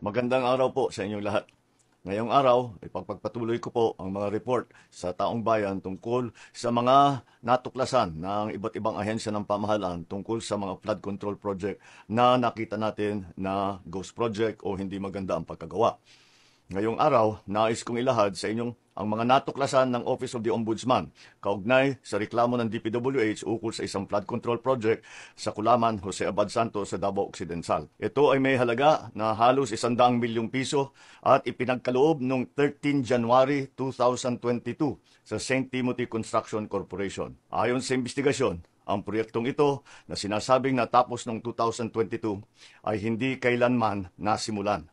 Magandang araw po sa inyong lahat. Ngayong araw, ipagpagpatuloy ko po ang mga report sa taong bayan tungkol sa mga natuklasan ng iba't ibang ahensya ng pamahalaan tungkol sa mga flood control project na nakita natin na ghost project o hindi maganda ang pagkagawa. Ngayong araw, nais kong ilahad sa inyong ang mga natuklasan ng Office of the Ombudsman kaugnay sa reklamo ng DPWH ukol sa isang flood control project sa Kulaman, Jose Abad Santos sa Davao Occidental. Ito ay may halaga na halos 100 milyong piso at ipinagkaloob noong 13 January 2022 sa St. Timothy Construction Corporation. Ayon sa investigasyon, ang proyektong ito na sinasabing natapos noong 2022 ay hindi kailanman nasimulan.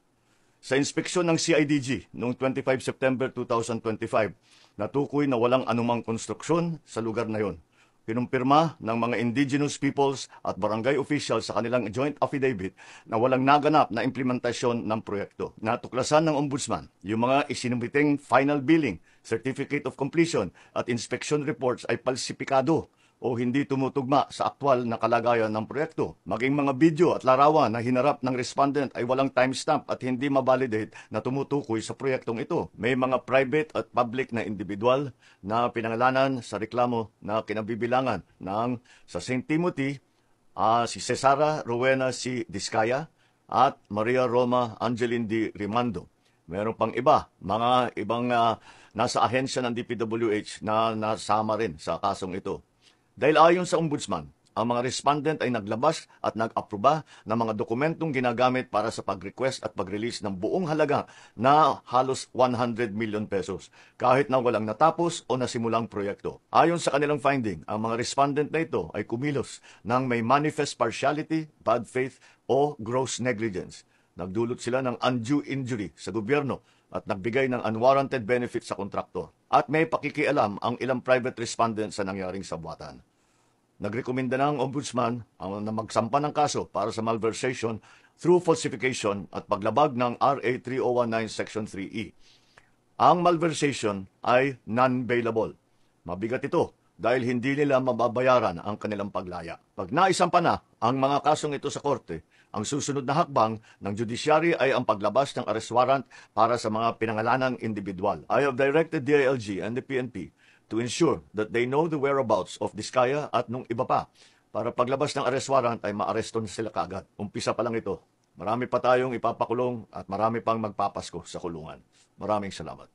Sa inspeksyon ng CIDG noong 25 September 2025, natukoy na walang anumang konstruksyon sa lugar na yon. Pinumpirma ng mga indigenous peoples at barangay officials sa kanilang joint affidavit na walang naganap na implementasyon ng proyekto. Natuklasan ng Ombudsman yung mga isinumiting final billing, certificate of completion at inspection reports ay palsipikado o hindi tumutugma sa aktwal na kalagayan ng proyekto. Maging mga video at larawan na hinarap ng respondent ay walang timestamp at hindi mabalidate na tumutukoy sa proyektong ito. May mga private at public na individual na pinangalanan sa reklamo na kinabibilangan ng sa St. Timothy, si Cesara Rowena C. Discaya at Maria Roma Angeline D. Rimando. Meron pang iba, mga ibang nasa ahensya ng DPWH na nasama rin sa kasong ito. Dahil ayon sa Ombudsman, ang mga respondent ay naglabas at nag-aproba ng mga dokumentong ginagamit para sa pag-request at pag-release ng buong halaga na halos 100 million pesos, kahit na walang natapos o nasimulang proyekto. Ayon sa kanilang finding, ang mga respondent na ito ay kumilos ng may manifest partiality, bad faith o gross negligence. Nagdulot sila ng undue injury sa gobyerno at nagbigay ng unwarranted benefit sa kontraktor. At may pakikialam ang ilang private respondents sa nangyaring sabwatan. Nagrekomenda ng Ombudsman na magsampa ng kaso para sa malversation through falsification at paglabag ng RA 3019 Section 3E. Ang malversation ay non-bailable. Mabigat ito dahil hindi nila mababayaran ang kanilang paglaya. Pag naisampa na ang mga kasong ito sa korte, ang susunod na hakbang ng judiciary ay ang paglabas ng arrest warrant para sa mga pinangalanang individual. I have directed DILG and the PNP to ensure that they know the whereabouts of Discaya at nung iba pa para paglabas ng arrest warrant ay maareston sila kaagad. Umpisa pa lang ito. Marami pa tayong ipapakulong at marami pang magpapasko sa kulungan. Maraming salamat.